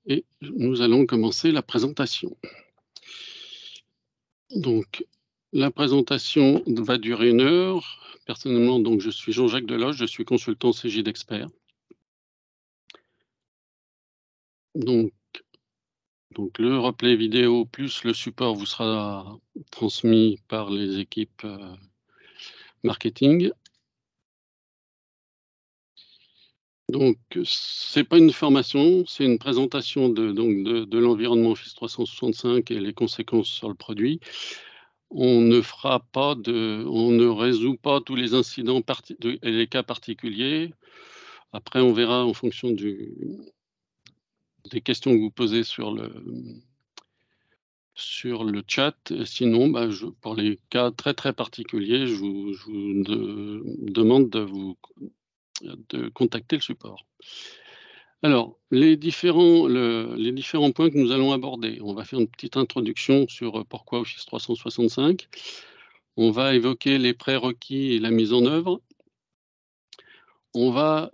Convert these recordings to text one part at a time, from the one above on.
et nous allons commencer la présentation. Donc, la présentation va durer 1 heure. Personnellement, donc, je suis Jean-Jacques Deloche, je suis consultant Cegid Expert. Donc, le replay vidéo plus le support vous sera transmis par les équipes marketing. Donc, c'est pas une formation, c'est une présentation de l'environnement Office 365 et les conséquences sur le produit. On ne résout pas tous les incidents et les cas particuliers. Après, on verra en fonction des questions que vous posez sur le chat. Sinon, pour les cas très, très particuliers, je vous demande de contacter le support. Alors, les différents points que nous allons aborder. On va faire une petite introduction sur pourquoi Office 365. On va évoquer les prérequis et la mise en œuvre. On va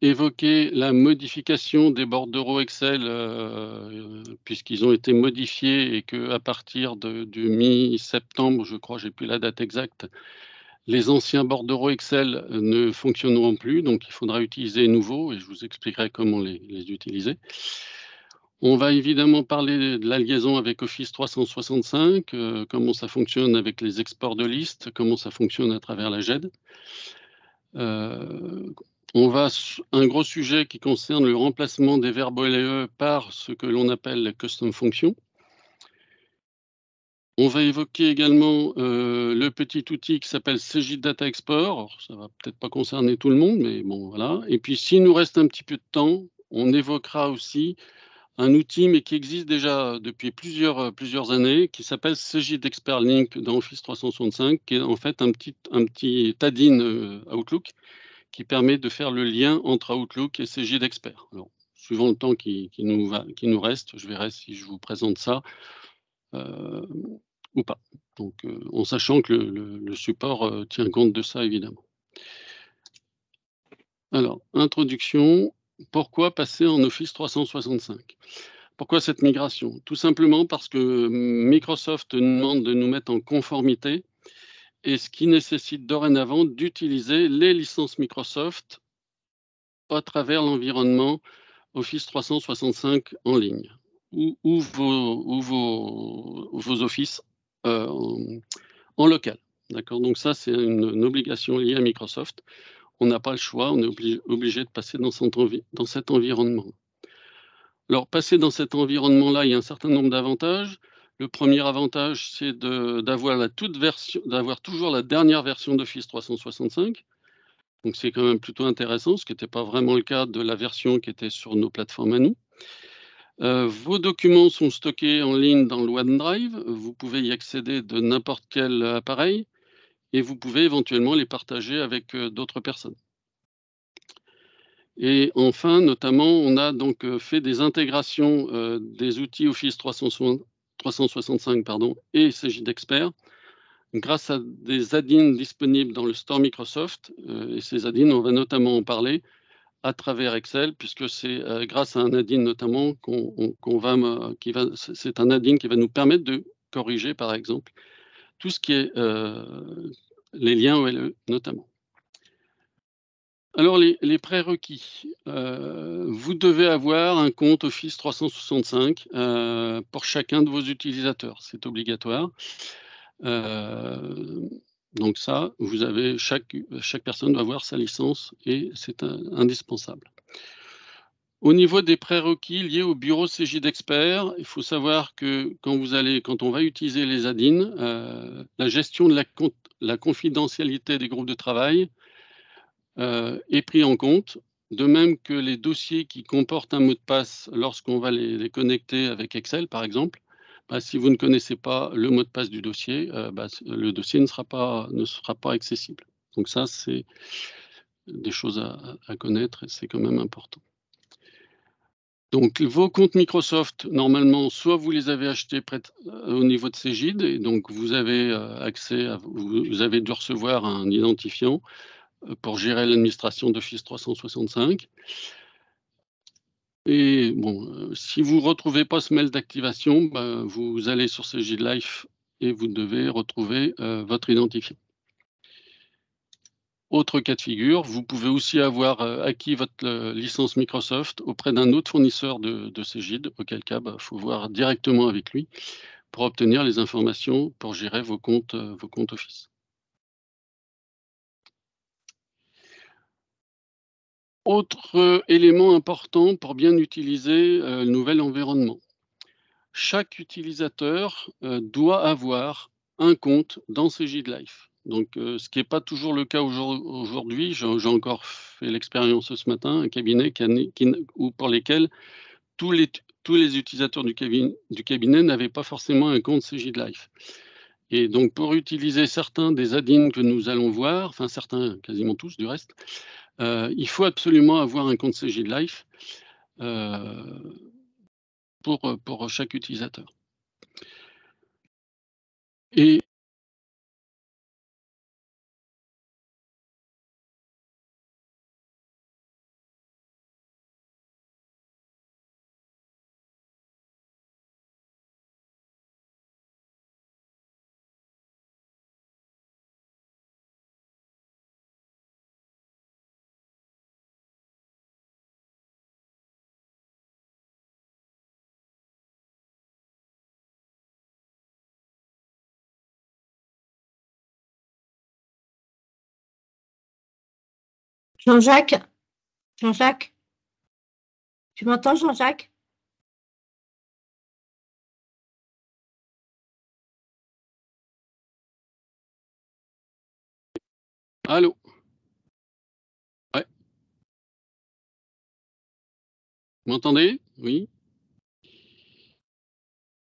évoquer la modification des bordereaux Excel, puisqu'ils ont été modifiés et qu'à partir du mi-septembre, je crois, j'ai plus la date exacte, les anciens bordereaux Excel ne fonctionneront plus, donc il faudra utiliser les nouveaux et je vous expliquerai comment les utiliser. On va évidemment parler de la liaison avec Office 365, comment ça fonctionne avec les exports de listes, comment ça fonctionne à travers la GED. Un gros sujet qui concerne le remplacement des verbes LE par ce que l'on appelle les custom functions. On va évoquer également le petit outil qui s'appelle Cegid Data Export. Alors, ça va peut-être pas concerner tout le monde, mais bon, voilà. Et puis, s'il nous reste un petit peu de temps, on évoquera aussi un outil, mais qui existe déjà depuis plusieurs années, qui s'appelle Cegid Expert Link dans Office 365, qui est en fait un petit add-in Outlook, qui permet de faire le lien entre Outlook et Cegid Expert. Alors, suivant le temps qui nous reste, je verrai si je vous présente ça ou pas. Donc, en sachant que le support tient compte de ça, évidemment. Alors, introduction, pourquoi passer en Office 365 ? Pourquoi cette migration ? Tout simplement parce que Microsoft nous demande de nous mettre en conformité, et ce qui nécessite dorénavant d'utiliser les licences Microsoft à travers l'environnement Office 365 en ligne ou vos offices en local. D'accord ? Donc ça, c'est une obligation liée à Microsoft. On n'a pas le choix, on est obligé de passer dans cet environnement. Alors, passer dans cet environnement-là, il y a un certain nombre d'avantages. Le premier avantage, c'est d'avoir toujours la dernière version d'Office 365. Donc, c'est quand même plutôt intéressant, ce qui n'était pas vraiment le cas de la version qui était sur nos plateformes à nous. Vos documents sont stockés en ligne dans le OneDrive. Vous pouvez y accéder de n'importe quel appareil et vous pouvez éventuellement les partager avec d'autres personnes. Et enfin, notamment, on a donc fait des intégrations des outils Office 365 et Cegid Expert grâce à des add-ins disponibles dans le store Microsoft. Et ces add-ins, on va notamment en parler à travers Excel, puisque c'est grâce à un add-in notamment c'est un add-in qui va nous permettre de corriger, par exemple, tout ce qui est les liens OLE notamment. Alors les prérequis, vous devez avoir un compte Office 365 pour chacun de vos utilisateurs, c'est obligatoire. Donc ça, chaque personne doit avoir sa licence et c'est indispensable. Au niveau des prérequis liés au bureau Cegid Expert, il faut savoir que quand on va utiliser les add-ins, la gestion de la confidentialité des groupes de travail est pris en compte, de même que les dossiers qui comportent un mot de passe lorsqu'on va les connecter avec Excel, par exemple. Si vous ne connaissez pas le mot de passe du dossier, le dossier ne sera pas accessible. Donc ça, c'est des choses à connaître et c'est quand même important. Donc vos comptes Microsoft, normalement, soit vous les avez achetés au niveau de Cegid, et donc vous avez vous avez dû recevoir un identifiant pour gérer l'administration d'Office 365. Et bon, si vous ne retrouvez pas ce mail d'activation, bah, vous allez sur Cegid Life et vous devez retrouver, votre identifiant. Autre cas de figure, vous pouvez aussi avoir, acquis votre, licence Microsoft auprès d'un autre fournisseur de Cegid, auquel cas, bah, faut voir directement avec lui pour obtenir les informations pour gérer vos comptes Office. Autre, élément important pour bien utiliser, le nouvel environnement. Chaque utilisateur, doit avoir un compte dans Cegid Life. Donc, ce qui est pas toujours le cas aujourd'hui. J'ai encore fait l'expérience ce matin, un cabinet qui n ou pour lesquels tous les utilisateurs du cabinet n'avaient pas forcément un compte Cegid Life. Et donc pour utiliser certains des add-ins que nous allons voir, enfin certains, quasiment tous du reste, il faut absolument avoir un compte Cegid Life, heu, pour chaque utilisateur. Et Jean-Jacques, Jean-Jacques, tu m'entends, Jean-Jacques? allô? Ouais, vous m'entendez? Oui?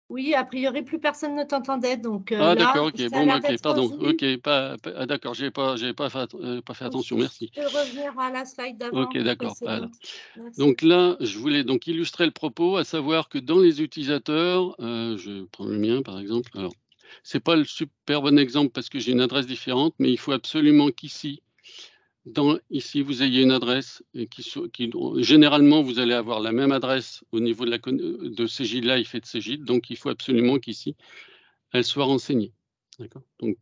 Oui, a priori, plus personne ne t'entendait. Donc Ah là, d'accord, OK. ça a Bon, bah, l'air OK, d'être pardon. revenu. OK, ah d'accord, j'avais pas fait Donc, attention, si merci. tu peux revenir à la slide OK, d'avant, d'accord, voilà. précédente. Merci. Donc là, je voulais donc illustrer le propos, à savoir que dans les utilisateurs, je prends le mien par exemple. Alors, c'est pas le super bon exemple parce que j'ai une adresse différente, mais il faut absolument qu'ici, ici, vous ayez une adresse et généralement, vous allez avoir la même adresse au niveau de Cegid Life et de Cegid, donc il faut absolument qu'ici, elle soit renseignée. D'accord? Donc,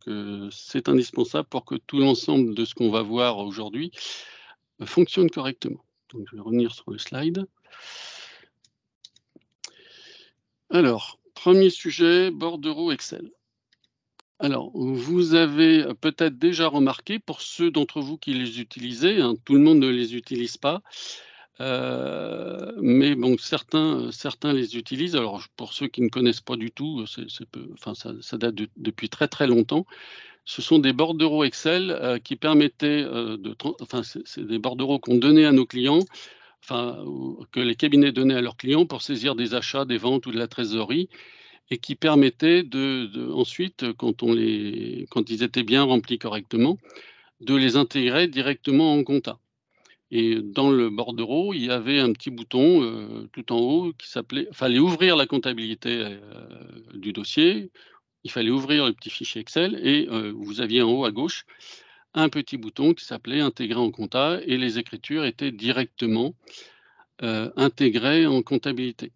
c'est indispensable pour que tout l'ensemble de ce qu'on va voir aujourd'hui, fonctionne correctement. Donc je vais revenir sur le slide. Alors, premier sujet, bordereaux Excel. Alors, vous avez peut-être déjà remarqué, pour ceux d'entre vous qui les utilisez, hein, tout le monde ne les utilise pas, mais bon, certains les utilisent. Alors, pour ceux qui ne connaissent pas du tout, enfin, ça date depuis très, très longtemps. Ce sont des bordereaux Excel, qui permettaient, enfin, c'est des bordereaux qu'on donnait à nos clients, enfin, ou que les cabinets donnaient à leurs clients pour saisir des achats, des ventes ou de la trésorerie, et qui permettaient ensuite, quand ils étaient bien remplis correctement, de les intégrer directement en compta. Et dans le bordereau, il y avait un petit bouton, tout en haut qui s'appelait fallait ouvrir la comptabilité, du dossier, il fallait ouvrir le petit fichier Excel et vous aviez en haut à gauche un petit bouton qui s'appelait «Intégrer en compta» et les écritures étaient directement, intégrées en comptabilité.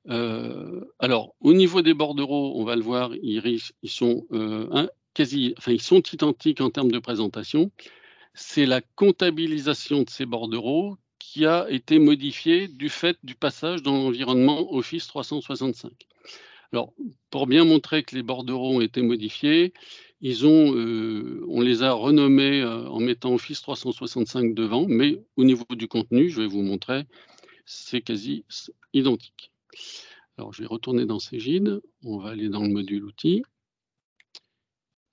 Alors au niveau des bordereaux, on va le voir, ils sont, ils sont identiques en termes de présentation. C'est la comptabilisation de ces bordereaux qui a été modifiée du fait du passage dans l'environnement Office 365. Alors, pour bien montrer que les bordereaux ont été modifiés, on les a renommés, en mettant Office 365 devant, mais au niveau du contenu, je vais vous montrer, c'est quasi identique. Alors, je vais retourner dans Cegid, on va aller dans le module outils,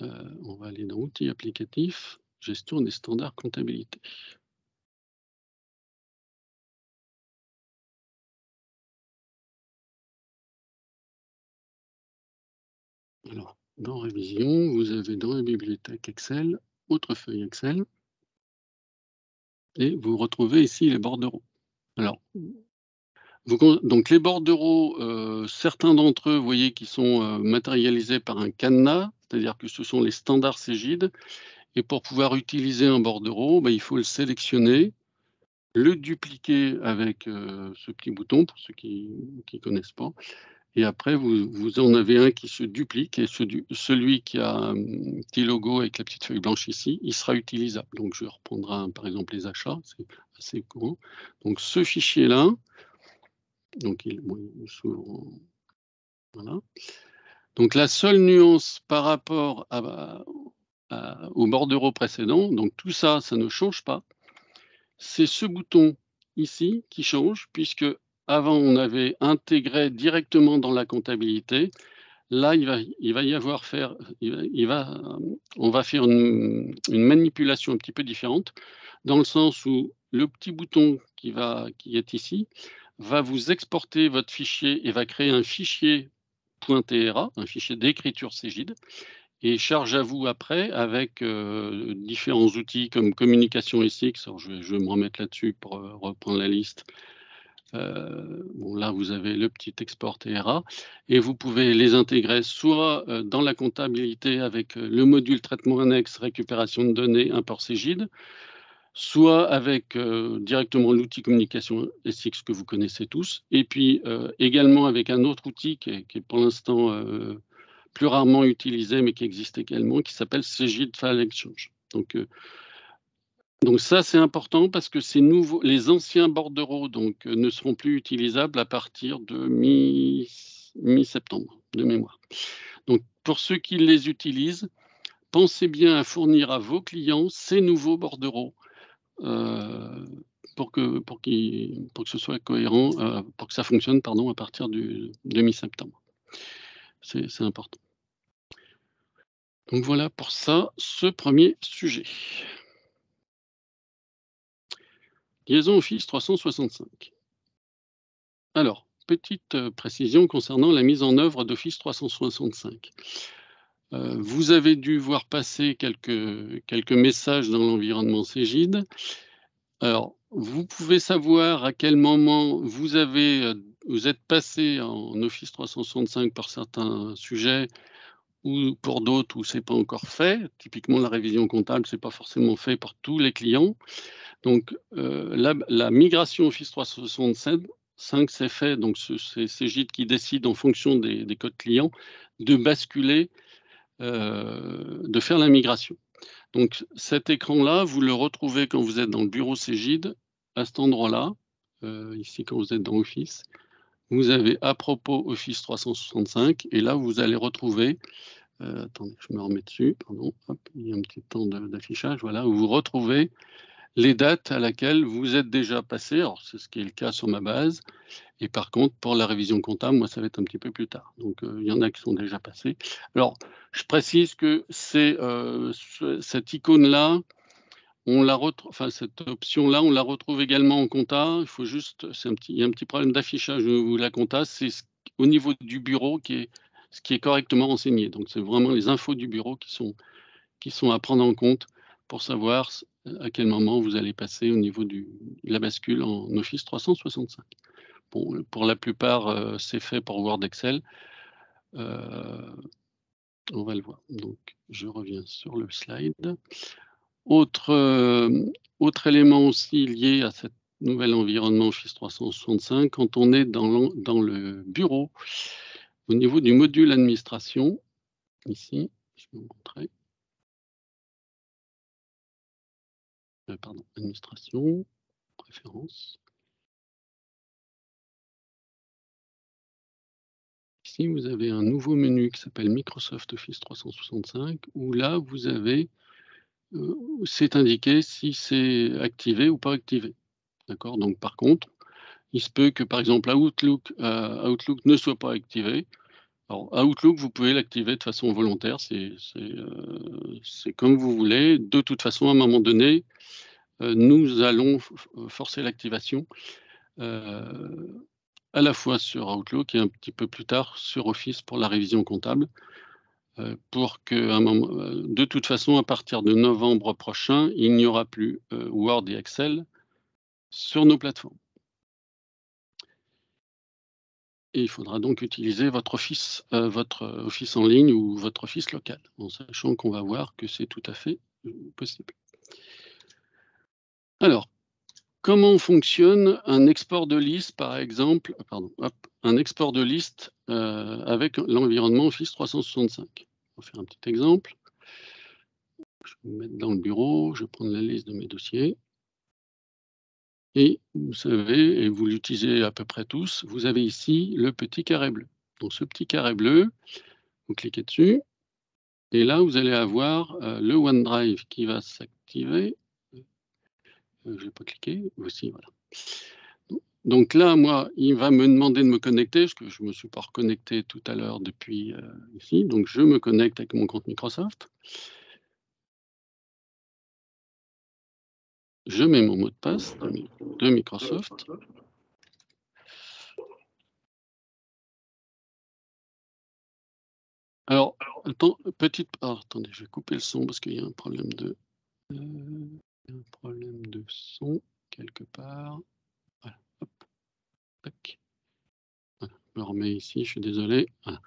on va aller dans outils applicatifs, gestion des standards comptabilité. Alors, dans révision, vous avez dans la bibliothèque Excel, autre feuille Excel, et vous retrouvez ici les bordereaux. Alors, donc les bordereaux, certains d'entre eux, vous voyez, qui sont, matérialisés par un cadenas, c'est-à-dire que ce sont les standards Cegid, et pour pouvoir utiliser un bordereau, bah, il faut le sélectionner le dupliquer avec ce petit bouton, pour ceux qui ne connaissent pas. Et après, vous en avez un qui se duplique, et celui qui a un petit logo avec la petite feuille blanche ici, il sera utilisable. Donc, je reprendrai par exemple les achats, c'est assez courant. Donc, ce fichier-là, donc il s'ouvre. Voilà. Donc, la seule nuance par rapport au bordereau précédent, donc tout ça, ça ne change pas. C'est ce bouton ici qui change, puisque avant, on avait intégré directement dans la comptabilité. Là, on va faire une manipulation un petit peu différente, dans le sens où le petit bouton qui est ici va vous exporter votre fichier et va créer un fichier .tra, un fichier d'écriture Cegid, et charge à vous après avec différents outils comme Communication SX. Alors je vais me remettre là-dessus pour reprendre la liste. Bon, là, vous avez le petit export TRA et vous pouvez les intégrer soit dans la comptabilité avec le module traitement annexe, récupération de données, import Cegid, soit avec directement l'outil communication SX que vous connaissez tous, et puis également avec un autre outil qui est pour l'instant plus rarement utilisé, mais qui existe également, qui s'appelle Cegid File Exchange. Donc ça, c'est important parce que ces nouveaux, les anciens bordereaux ne seront plus utilisables à partir de mi-septembre, de mémoire. Donc pour ceux qui les utilisent, pensez bien à fournir à vos clients ces nouveaux bordereaux pour que ce soit cohérent, pour que ça fonctionne à partir de mi-septembre. C'est important. Donc voilà pour ça, ce premier sujet. Liaison Office 365. Alors, petite précision concernant la mise en œuvre d'Office 365. Vous avez dû voir passer quelques messages dans l'environnement Cegid. Alors, vous pouvez savoir à quel moment vous êtes passé en Office 365 pour certains sujets ou pour d'autres où ce n'est pas encore fait. Typiquement, la révision comptable, ce n'est pas forcément fait pour tous les clients. Donc, la migration Office 365, c'est fait. Donc, c'est Cegid qui décide en fonction des codes clients de basculer, de faire la migration. Donc, cet écran-là, vous le retrouvez quand vous êtes dans le bureau Cegid, à cet endroit-là, ici quand vous êtes dans Office. Vous avez à propos Office 365, et là, vous allez retrouver, attendez, je me remets dessus, pardon, hop, il y a un petit temps d'affichage, voilà, où vous retrouvez les dates à laquelle vous êtes déjà passé. Alors, c'est ce qui est le cas sur ma base. Et par contre, pour la révision comptable, moi, ça va être un petit peu plus tard. Donc, il y en a qui sont déjà passés. Alors, je précise que cette icône-là, cette option-là, on la retrouve également en compta. Il faut juste, il y a un petit problème d'affichage où la compta, c'est au niveau du bureau ce qui est correctement renseigné. Donc, c'est vraiment les infos du bureau qui sont à prendre en compte pour savoir à quel moment vous allez passer au niveau de la bascule en Office 365. Bon, pour la plupart, c'est fait pour Word, Excel. On va le voir. Donc, je reviens sur le slide. Autre élément aussi lié à cet nouvel environnement Office 365, quand on est dans le bureau, au niveau du module administration, ici, je vais vous montrer. Pardon, administration, préférences. Ici, vous avez un nouveau menu qui s'appelle Microsoft Office 365, où là, vous avez, c'est indiqué si c'est activé ou pas activé. D'accord? Donc, par contre, il se peut que, par exemple, Outlook ne soit pas activé. Alors, Outlook, vous pouvez l'activer de façon volontaire, c'est comme vous voulez. De toute façon, à un moment donné, nous allons forcer l'activation à la fois sur Outlook et un petit peu plus tard sur Office pour la révision comptable, pour que, de toute façon, à partir de novembre prochain, il n'y aura plus Word et Excel sur nos plateformes. Et il faudra donc utiliser votre Office en ligne ou votre Office local, en sachant qu'on va voir que c'est tout à fait possible. Alors, comment fonctionne un export de liste, par exemple, un export de liste avec l'environnement Office 365. On va faire un petit exemple. Je vais me mettre dans le bureau, je vais prendre la liste de mes dossiers. Et vous savez, et vous l'utilisez à peu près tous, vous avez ici le petit carré bleu. Donc ce petit carré bleu, vous cliquez dessus, et là vous allez avoir le OneDrive qui va s'activer. Je n'ai pas cliqué, voici, voilà. Donc là, moi, il va me demander de me connecter, parce que je ne me suis pas reconnecté tout à l'heure depuis ici. Donc je me connecte avec mon compte Microsoft. Je mets mon mot de passe de Microsoft. Alors, attendez, je vais couper le son parce qu'il y a un problème de son quelque part. Voilà, hop, tac. Voilà, je me remets ici, je suis désolé. Voilà.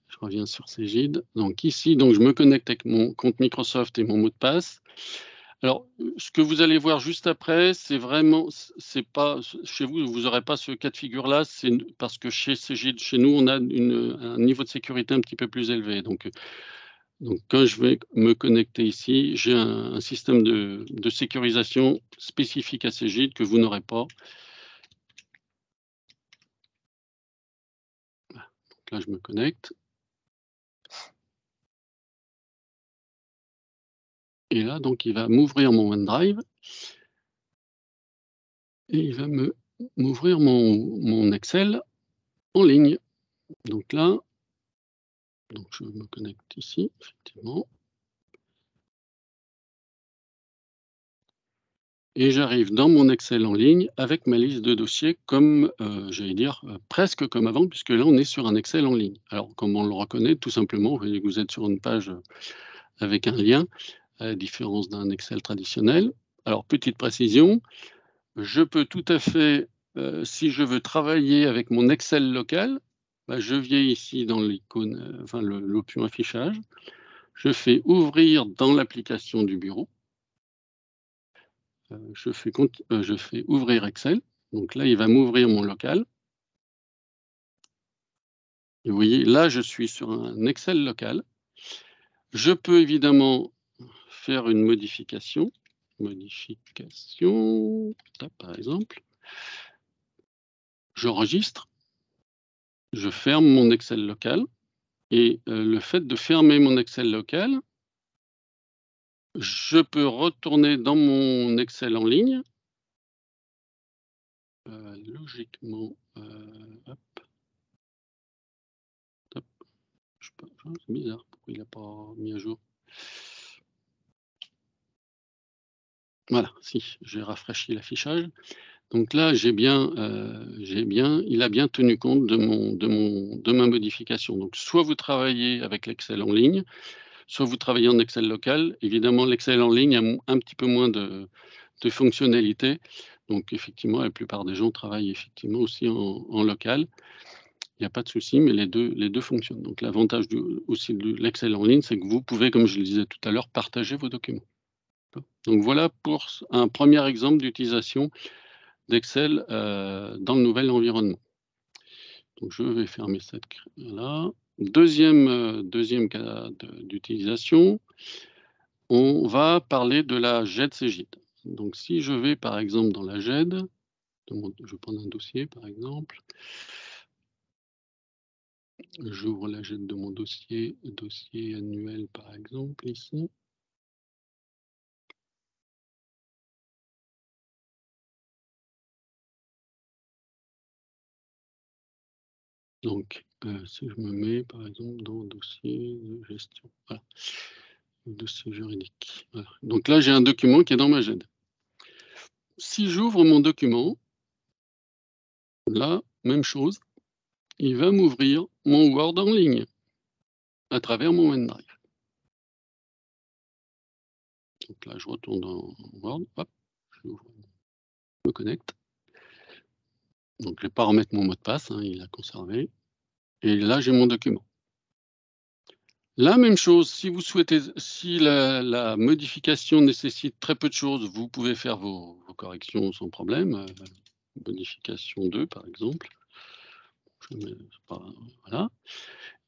Je reviens sur Cégide. Donc ici, donc je me connecte avec mon compte Microsoft et mon mot de passe. Alors, ce que vous allez voir juste après, c'est vraiment, c'est pas chez vous, vous n'aurez pas ce cas de figure-là, c'est parce que chez Cégide, chez nous, on a un niveau de sécurité un petit peu plus élevé. Donc quand je vais me connecter ici, j'ai un système de sécurisation spécifique à Cégide que vous n'aurez pas. Donc là, je me connecte. Et là, donc, il va m'ouvrir mon OneDrive. Et il va m'ouvrir mon Excel en ligne. Donc là, donc je me connecte ici, effectivement. Et j'arrive dans mon Excel en ligne avec ma liste de dossiers comme, j'allais dire, presque comme avant, puisque là, on est sur un Excel en ligne. Alors, comment on le reconnaît? Tout simplement, vous voyez que vous êtes sur une page avec un lien, à la différence d'un Excel traditionnel. Alors, petite précision, je peux tout à fait, si je veux travailler avec mon Excel local, bah, je viens ici dans l'icône, enfin l'option affichage, je fais ouvrir dans l'application du bureau. Je fais ouvrir Excel. Donc là, il va m'ouvrir mon local. Et vous voyez, là, je suis sur un Excel local. Je peux évidemment faire une modification. Là, par exemple. J'enregistre. Je ferme mon Excel local. Et le fait de fermer mon Excel local, je peux retourner dans mon Excel en ligne. Logiquement, hop. C'est bizarre, pourquoi il n'a pas mis à jour? Voilà, si, j'ai rafraîchi l'affichage. Donc là, il a bien tenu compte de ma modification. Donc soit vous travaillez avec l'Excel en ligne, soit vous travaillez en Excel local. Évidemment, l'Excel en ligne a un petit peu moins de fonctionnalités. Donc effectivement, la plupart des gens travaillent effectivement aussi en local. Il n'y a pas de souci, mais les deux fonctionnent. Donc l'avantage aussi de l'Excel en ligne, c'est que vous pouvez, comme je le disais tout à l'heure, partager vos documents. Donc voilà pour un premier exemple d'utilisation d'Excel dans le nouvel environnement. Donc je vais fermer cette là. Deuxième cas d'utilisation, on va parler de la GED Cégide. Donc si je vais par exemple dans la GED, je vais prendre un dossier par exemple. J'ouvre la GED de mon dossier annuel par exemple ici. Donc, si je me mets par exemple dans dossier de gestion, voilà, dossier juridique. Voilà. Donc là, j'ai un document qui est dans ma GED. Si j'ouvre mon document, là, même chose, il va m'ouvrir mon Word en ligne à travers mon OneDrive. Donc là, je retourne dans Word, hop, je me connecte. Donc, je ne vais pas remettre mon mot de passe, hein, il a conservé. Et là, j'ai mon document. La même chose, si vous souhaitez, si la modification nécessite très peu de choses, vous pouvez faire vos corrections sans problème. Modification 2, par exemple. Je mets pas, voilà.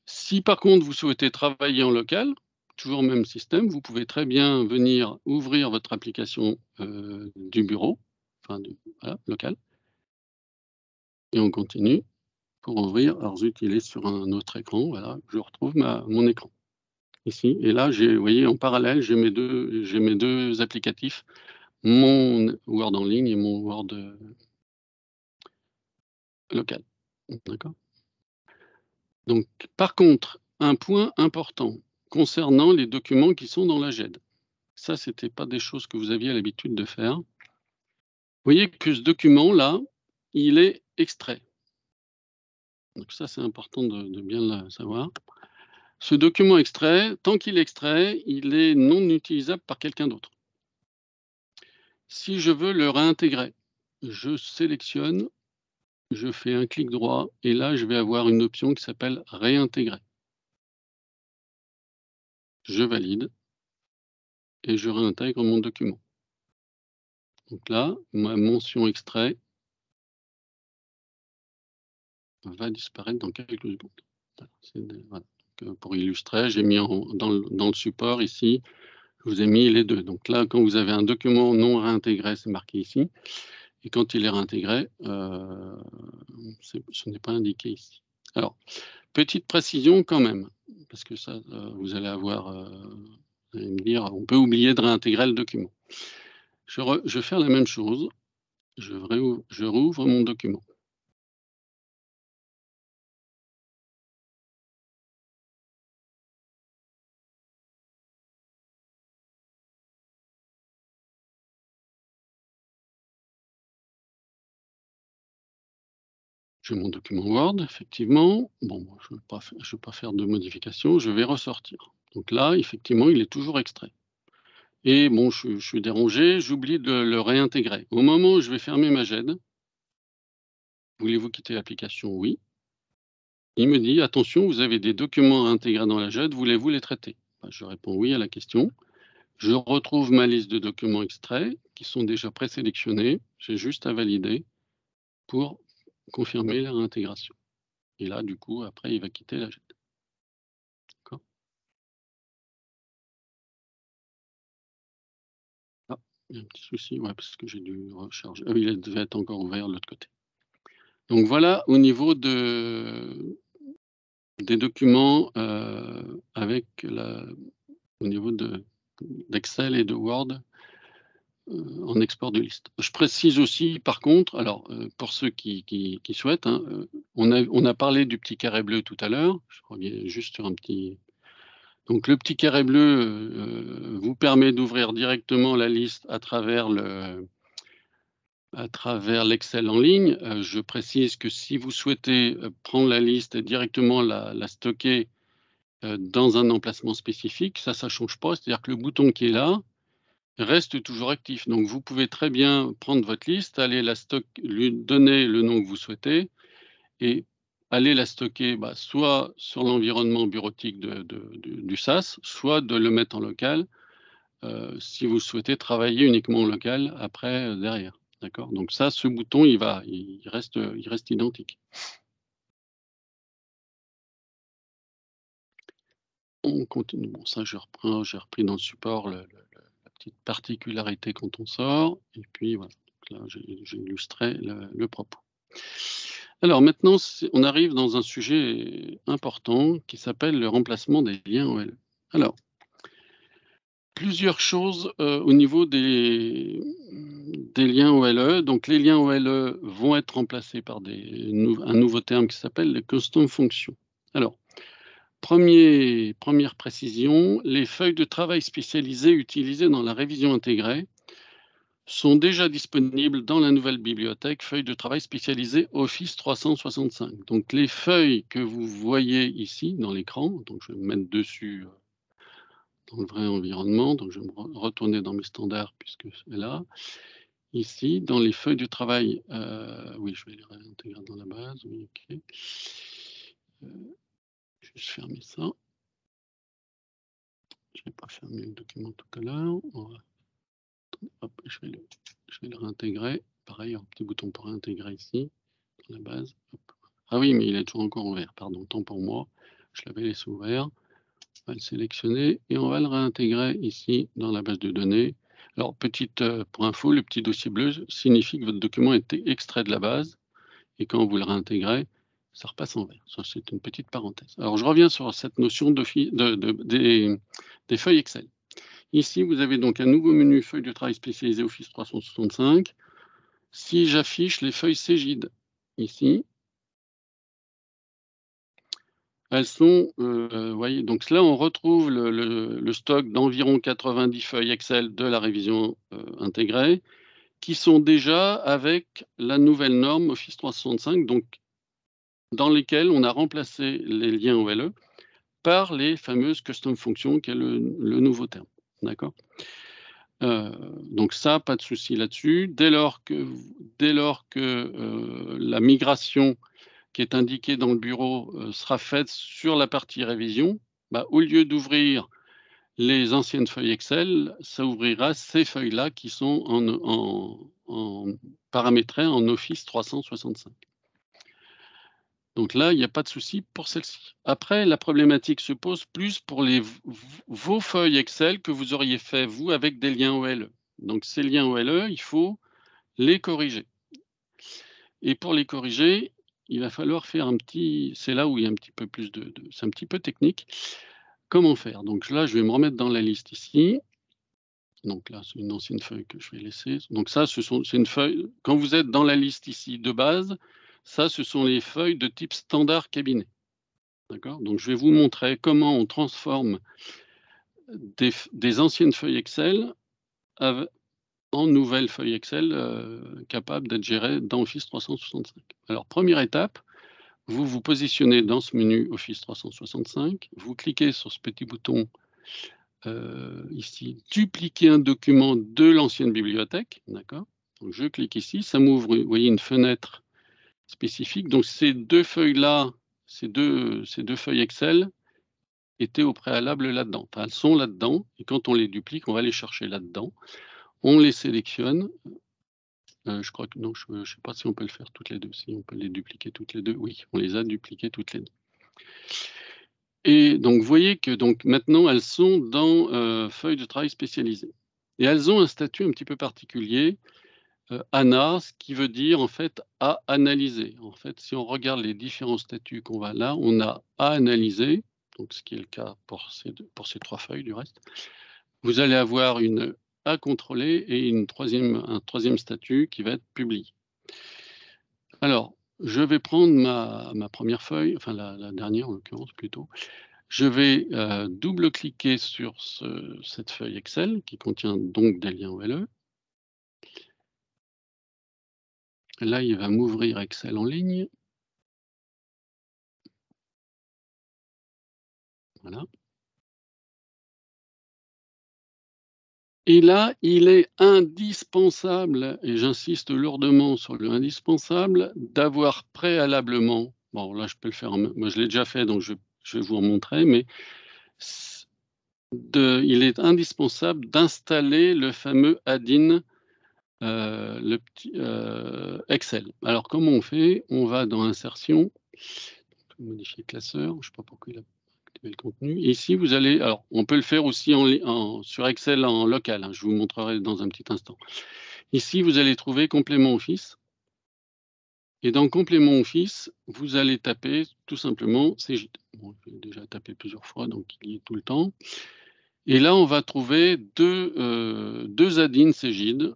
Si par contre vous souhaitez travailler en local, toujours le même système, vous pouvez très bien venir ouvrir votre application du bureau, enfin voilà, local, et on continue pour ouvrir. Alors zut, il est sur un autre écran, voilà, je retrouve mon écran ici. Et là, vous voyez, en parallèle, j'ai mes deux applicatifs, mon Word en ligne et mon Word local. D'accord. Donc, par contre, un point important concernant les documents qui sont dans la GED. Ça, c'était pas des choses que vous aviez l'habitude de faire. Vous voyez que ce document-là, il est extrait. Donc ça, c'est important de bien le savoir. Ce document extrait, tant qu'il est extrait, il est non utilisable par quelqu'un d'autre. Si je veux le réintégrer, je sélectionne, je fais un clic droit et là, je vais avoir une option qui s'appelle réintégrer. Je valide et je réintègre mon document. Donc là, ma mention extrait va disparaître dans quelques secondes. Voilà. Pour illustrer, j'ai mis dans le support ici, je vous ai mis les deux. Donc là, quand vous avez un document non réintégré, c'est marqué ici. Et quand il est réintégré, ce n'est pas indiqué ici. Alors, petite précision quand même, parce que ça, vous allez me dire, on peut oublier de réintégrer le document. Je vais faire la même chose. Je rouvre mon document. J'ai mon document Word, effectivement. Bon, je ne vais pas faire de modification, je vais ressortir. Donc là, effectivement, il est toujours extrait. Et bon, je suis dérangé, j'oublie de le réintégrer. Au moment où je vais fermer ma GED, voulez-vous quitter l'application? Oui. Il me dit, attention, vous avez des documents à intégrer dans la GED, voulez-vous les traiter? Je réponds oui à la question. Je retrouve ma liste de documents extraits qui sont déjà présélectionnés. J'ai juste à valider pour confirmer la réintégration. Et là, du coup, après, il va quitter la GED. D'accord? Ah, il y a un petit souci, ouais, parce que j'ai dû recharger. Ah oui, il devait être encore ouvert de l'autre côté. Donc voilà, au niveau des documents au niveau d'Excel et de Word en export de liste. Je précise aussi, par contre, alors pour ceux qui souhaitent, hein, on a parlé du petit carré bleu tout à l'heure. Je reviens juste sur un petit. Donc le petit carré bleu vous permet d'ouvrir directement la liste à travers l'Excel en ligne. Je précise que si vous souhaitez prendre la liste et directement la stocker dans un emplacement spécifique, ça ne change pas. C'est-à-dire que le bouton qui est là reste toujours actif. Donc vous pouvez très bien prendre votre liste, aller lui donner le nom que vous souhaitez et aller la stocker soit sur l'environnement bureautique du SAS, soit de le mettre en local si vous souhaitez travailler uniquement en local après derrière. D'accord? Donc ça, ce bouton, il reste identique. On continue. Bon, ça, j'ai repris dans le support la petite particularité quand on sort. Et puis voilà. Donc là, j'ai illustré le propos. Alors maintenant, on arrive dans un sujet important qui s'appelle le remplacement des liens OLE. Alors, plusieurs choses au niveau des liens OLE. Donc les liens OLE vont être remplacés par un nouveau terme qui s'appelle les custom functions. Alors, première précision, les feuilles de travail spécialisées utilisées dans la révision intégrée sont déjà disponibles dans la nouvelle bibliothèque feuilles de travail spécialisées Office 365. Donc les feuilles que vous voyez ici dans l'écran, donc je vais me mettre dessus dans le vrai environnement, donc je vais me retourner dans mes standards puisque c'est là. Ici, dans les feuilles de travail, oui, je vais les réintégrer dans la base, oui, ok. Juste fermer ça. Je n'ai pas fermé le document tout à l'heure. Hop, je vais le réintégrer. Pareil, un petit bouton pour réintégrer ici, dans la base. Hop. Ah oui, mais il est toujours encore ouvert, pardon, tant pour moi. Je l'avais laissé ouvert. On va le sélectionner et on va le réintégrer ici dans la base de données. Alors, petite pour info, le petit dossier bleu signifie que votre document a été extrait de la base et quand vous le réintégrez, ça repasse en vert. Ça, c'est une petite parenthèse. Alors, je reviens sur cette notion des feuilles Excel. Ici, vous avez donc un nouveau menu feuille de travail spécialisé Office 365. Si j'affiche les feuilles Cégide ici, elles sont, voyez, donc là, on retrouve le stock d'environ 90 feuilles Excel de la révision intégrée, qui sont déjà avec la nouvelle norme Office 365, donc dans lesquelles on a remplacé les liens OLE par les fameuses custom functions, qui est le nouveau terme. D'accord ? Donc ça, pas de souci là-dessus. Dès lors que la migration qui est indiquée dans le bureau sera faite sur la partie révision, bah, au lieu d'ouvrir les anciennes feuilles Excel, ça ouvrira ces feuilles-là qui sont paramétrées en Office 365. Donc là, il n'y a pas de souci pour celle-ci. Après, la problématique se pose plus pour vos feuilles Excel que vous auriez fait, vous, avec des liens OLE. Donc ces liens OLE, il faut les corriger. Et pour les corriger, il va falloir faire un petit... C'est là où il y a un petit peu plus de... C'est un petit peu technique. Comment faire? Donc là, je vais me remettre dans la liste ici. Donc là, c'est une ancienne feuille que je vais laisser. Donc ça, c'est une feuille... Quand vous êtes dans la liste ici de base, ça, ce sont les feuilles de type standard cabinet. D'accord? Donc je vais vous montrer comment on transforme des anciennes feuilles Excel en nouvelles feuilles Excel capables d'être gérées dans Office 365. Alors, première étape, vous vous positionnez dans ce menu Office 365, vous cliquez sur ce petit bouton ici, dupliquer un document de l'ancienne bibliothèque, d'accord? Donc, je clique ici, ça m'ouvre, vous voyez, une fenêtre spécifique. Donc, ces deux feuilles-là, ces deux feuilles Excel étaient au préalable là-dedans. Enfin, elles sont là-dedans, et quand on les duplique, on va les chercher là-dedans. On les sélectionne. Je crois que non, je ne sais pas si on peut le faire toutes les deux. Si on peut les dupliquer toutes les deux. Oui, on les a dupliquées toutes les deux. Et donc, vous voyez que donc, maintenant, elles sont dans feuille de travail spécialisée. Et elles ont un statut un petit peu particulier, ANA, ce qui veut dire en fait à analyser. En fait, si on regarde les différents statuts qu'on va là, on a à analyser, donc ce qui est le cas pour ces trois feuilles du reste. Vous allez avoir une à contrôler et un troisième statut qui va être publié. Alors, je vais prendre ma première feuille, enfin la dernière en l'occurrence plutôt. Je vais double-cliquer sur cette feuille Excel qui contient donc des liens OLE. Là, il va m'ouvrir Excel en ligne. Voilà. Et là, il est indispensable, et j'insiste lourdement sur le indispensable, d'avoir préalablement, bon là je peux le faire, moi je l'ai déjà fait, donc je vais vous en montrer, mais il est indispensable d'installer le fameux add-in, le petit Excel. Alors comment on fait? On va dans Insertion, modifier classeur, je ne sais pas pourquoi il a activé le contenu. Et ici, vous allez, alors on peut le faire aussi sur Excel en local, hein, je vous montrerai dans un petit instant. Ici, vous allez trouver complément Office. Et dans complément Office, vous allez taper tout simplement Cégide. Bon, je l'ai déjà tapé plusieurs fois, donc il y est tout le temps. Et là, on va trouver deux add-ins Cégide.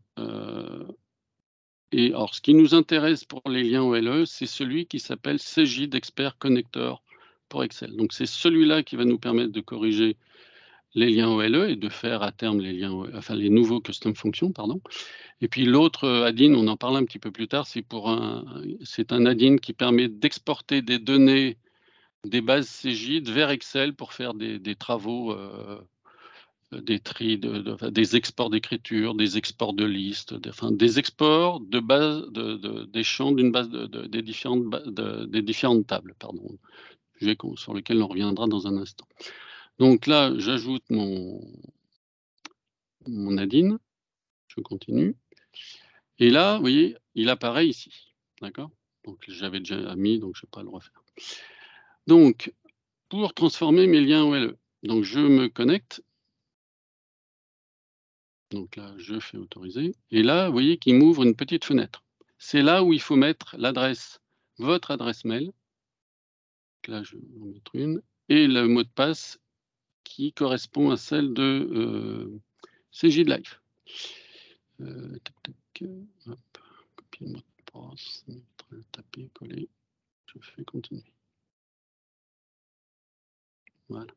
Et alors, ce qui nous intéresse pour les liens OLE, c'est celui qui s'appelle Cégide Expert Connector pour Excel. Donc, c'est celui-là qui va nous permettre de corriger les liens OLE et de faire à terme les nouveaux custom functions, pardon. Et puis l'autre add-in, on en parle un petit peu plus tard, c'est un add-in qui permet d'exporter des données des bases Cégide vers Excel pour faire des travaux, des tris, des exports d'écriture, des exports de listes, des exports de bases, des champs d'une base des différentes tables, pardon, sujet sur lequel on reviendra dans un instant. Donc là, j'ajoute mon ADIN, je continue. Et là, vous voyez, il apparaît ici, d'accord? Donc j'avais déjà mis, donc je ne vais pas le refaire. Donc, pour transformer mes liens OLE, donc je me connecte. Donc là, je fais autoriser. Et là, vous voyez qu'il m'ouvre une petite fenêtre. C'est là où il faut mettre l'adresse, votre adresse mail. Donc là, je vais en mettre une. Et le mot de passe qui correspond à celle de CJ de Life. Tac, tac, hop, copier le mot de passe, taper, coller. Je fais continuer. Voilà.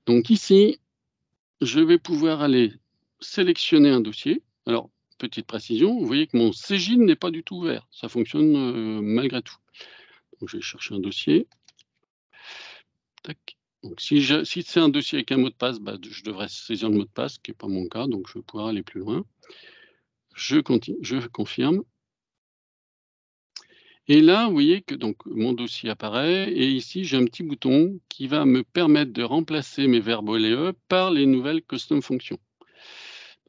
Donc ici, je vais pouvoir aller sélectionner un dossier. Alors, petite précision, vous voyez que mon CJ n'est pas du tout ouvert. Ça fonctionne malgré tout. Donc, je vais chercher un dossier. Tac. Donc, si c'est un dossier avec un mot de passe, bah, je devrais saisir le mot de passe, ce qui n'est pas mon cas, donc je vais pouvoir aller plus loin. Je continue, je confirme. Et là, vous voyez que donc, mon dossier apparaît, et ici, j'ai un petit bouton qui va me permettre de remplacer mes verbes OLE par les nouvelles custom fonctions.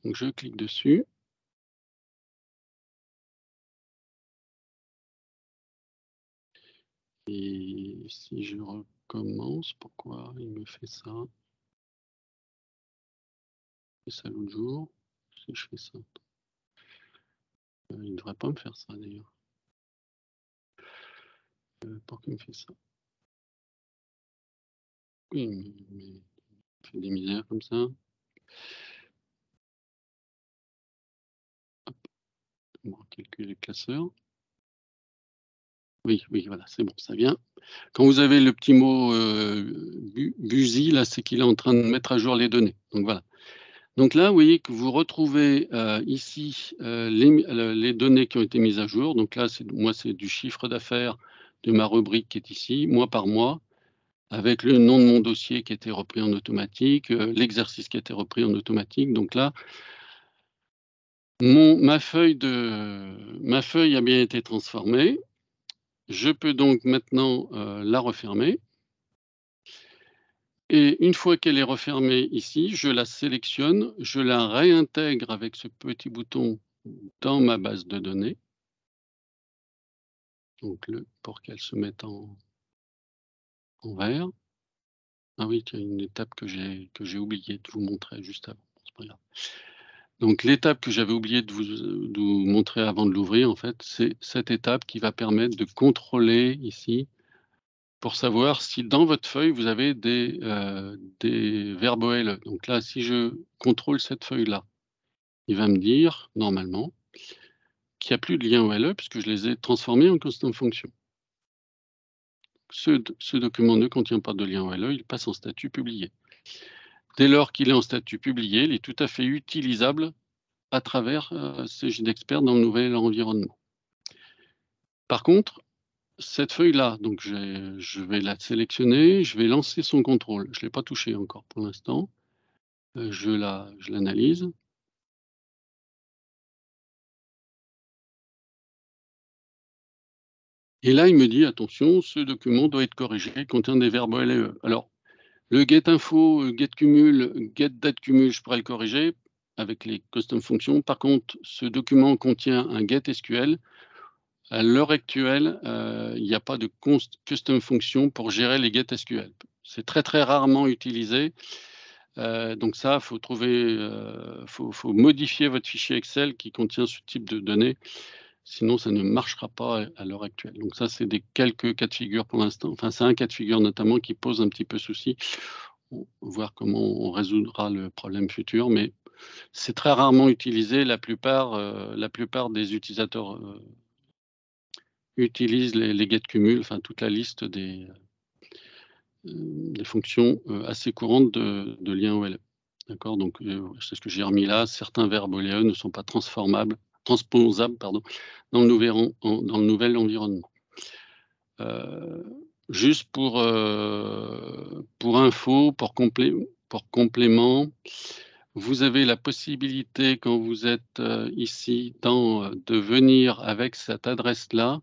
Donc, je clique dessus. Et si je recommence, pourquoi il me fait ça? Il fait ça l'autre jour. Si je fais ça, il ne devrait pas me faire ça d'ailleurs. Pourquoi il me fait ça? Oui, mais il fait des misères comme ça. Hop, on va calculer le classeur. Oui, oui, voilà, c'est bon, ça vient. Quand vous avez le petit mot busy, là, c'est qu'il est en train de mettre à jour les données. Donc voilà. Donc là, vous voyez que vous retrouvez ici les données qui ont été mises à jour. Donc là, moi, c'est du chiffre d'affaires de ma rubrique qui est ici, mois par mois, avec le nom de mon dossier qui a été repris en automatique, l'exercice qui a été repris en automatique. Donc là, ma feuille a bien été transformée. Je peux donc maintenant la refermer. Et une fois qu'elle est refermée ici, je la sélectionne, je la réintègre avec ce petit bouton dans ma base de données. Donc pour qu'elle se mette en vert. Ah oui, il y a une étape que j'ai oublié de vous montrer juste avant. C'est pas grave. Donc l'étape que j'avais oublié de vous montrer avant de l'ouvrir, en fait, c'est cette étape qui va permettre de contrôler ici pour savoir si dans votre feuille, vous avez des verbes OL. Donc là, si je contrôle cette feuille-là, il va me dire, normalement, qu'il n'y a plus de lien OLE puisque je les ai transformés en custom function. Ce document ne contient pas de lien OLE, il passe en statut publié. Dès lors qu'il est en statut publié, il est tout à fait utilisable à travers CJ d'Expert dans le nouvel environnement. Par contre, cette feuille-là, donc je vais la sélectionner, je vais lancer son contrôle. Je ne l'ai pas touché encore pour l'instant. Je l'analyse. Et là, il me dit, attention, ce document doit être corrigé, il contient des verbes OLE. Alors, le getInfo, getCumul, getDateCumul, je pourrais le corriger avec les custom fonctions. Par contre, ce document contient un getSQL. À l'heure actuelle, il n'y a pas de custom function pour gérer les getSQL. C'est très, très rarement utilisé. Donc ça, faut modifier votre fichier Excel qui contient ce type de données. Sinon, ça ne marchera pas à l'heure actuelle. Donc ça, c'est des quelques cas de figure pour l'instant. Enfin, c'est un cas de figure notamment qui pose un petit peu souci. On va voir comment on résoudra le problème futur, mais c'est très rarement utilisé. La plupart des utilisateurs utilisent les getCumul, enfin toute la liste des fonctions assez courantes de liens OLE. D'accord, donc c'est ce que j'ai remis là. Certains verbes OLE ne sont pas transposables dans le nouvel environnement. Juste pour info, pour complément, vous avez la possibilité, quand vous êtes ici, de venir avec cette adresse-là,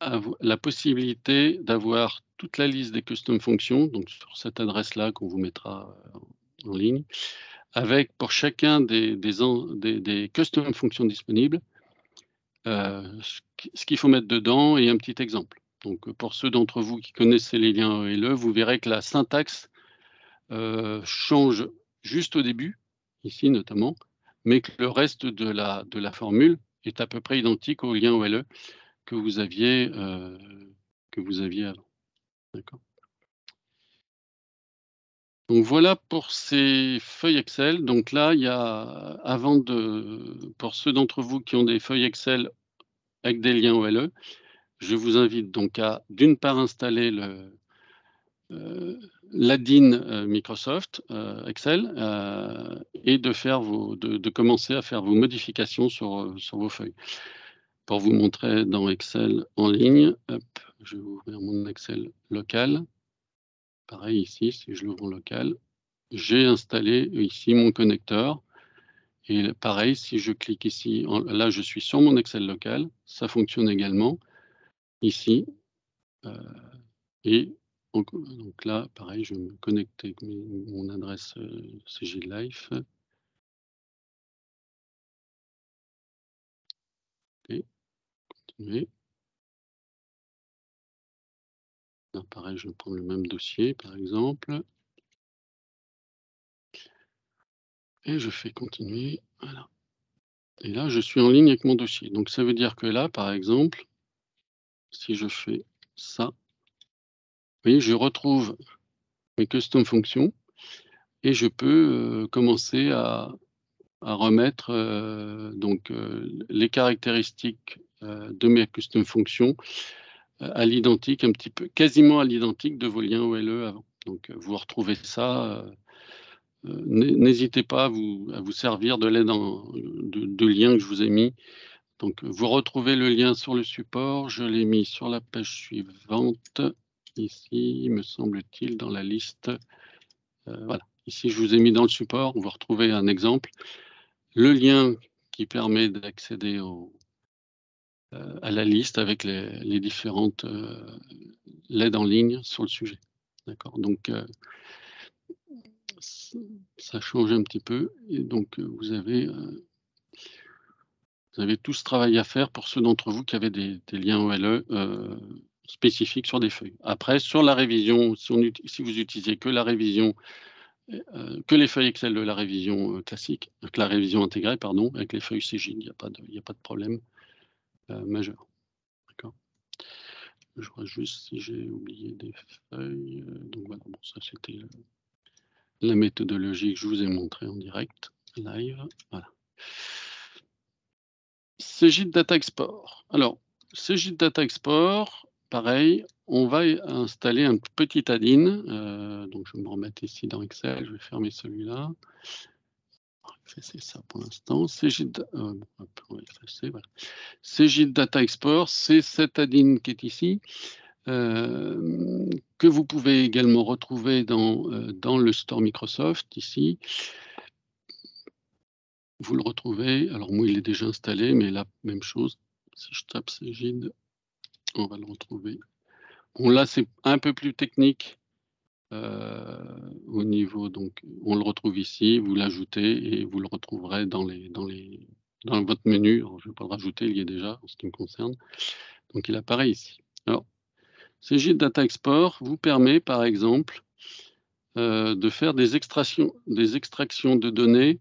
la possibilité d'avoir toute la liste des custom fonctions, donc sur cette adresse-là qu'on vous mettra en ligne, avec pour chacun des custom fonctions disponibles, ce qu'il faut mettre dedans et un petit exemple. Donc pour ceux d'entre vous qui connaissez les liens OLE, vous verrez que la syntaxe change juste au début, ici notamment, mais que le reste de la formule est à peu près identique au lien OLE que vous aviez avant. D'accord. Donc voilà pour ces feuilles Excel. Donc là, il y a pour ceux d'entre vous qui ont des feuilles Excel avec des liens OLE, je vous invite donc à d'une part installer l'add-in Microsoft Excel et de commencer à faire vos modifications sur vos feuilles. Pour vous montrer dans Excel en ligne, hop, je vais ouvrir mon Excel local. Pareil ici, si je l'ouvre en local, j'ai installé ici mon connecteur. Et pareil, si je clique ici, là je suis sur mon Excel local, ça fonctionne également ici. Et donc là, pareil, je vais me connecter avec mon adresse CG Life. Et continuer. Là, pareil, je vais prendre le même dossier, par exemple. Et je fais continuer. Voilà. Et là, je suis en ligne avec mon dossier. Donc, ça veut dire que là, par exemple, si je fais ça, vous voyez, je retrouve mes custom fonctions et je peux commencer à remettre les caractéristiques de mes custom fonctions à l'identique, un petit peu, quasiment à l'identique de vos liens OLE avant. Donc, vous retrouvez ça. N'hésitez pas à vous servir de l'aide de liens que je vous ai mis. Donc, vous retrouvez le lien sur le support. Je l'ai mis sur la page suivante. Ici, me semble-t-il, dans la liste. Voilà. Ici, je vous ai mis dans le support. Vous retrouvez un exemple. Le lien qui permet d'accéder à la liste avec les différentes l'aide en ligne sur le sujet. D'accord. Donc, ça change un petit peu. Et donc, vous avez tout ce travail à faire pour ceux d'entre vous qui avaient des liens OLE spécifiques sur des feuilles. Après, sur la révision, si vous utilisez que la révision, que les feuilles Excel de la révision classique, que la révision intégrée, pardon, avec les feuilles CG, il n'y a pas de problème majeur. D'accord. Je vois juste si j'ai oublié des feuilles. Donc voilà, bon, ça c'était la méthodologie que je vous ai montrée en direct, live. Voilà. CJ Data Export. Alors, CJ Data Export, pareil, on va installer un petit add-in. Donc, je vais me remettre ici dans Excel. Je vais fermer celui-là. C'est ça pour l'instant. CJ Data Export, c'est cet add-in qui est ici, que vous pouvez également retrouver dans le store Microsoft, ici. Vous le retrouvez. Alors, moi, il est déjà installé, mais la même chose. Si je tape CGID, on va le retrouver. Bon, là, c'est un peu plus technique au niveau, donc, on le retrouve ici, vous l'ajoutez et vous le retrouverez dans votre menu. Alors, je ne vais pas le rajouter, il y est déjà en ce qui me concerne. Donc, il apparaît ici. Alors, CGID Data Export vous permet, par exemple, de faire des extractions de données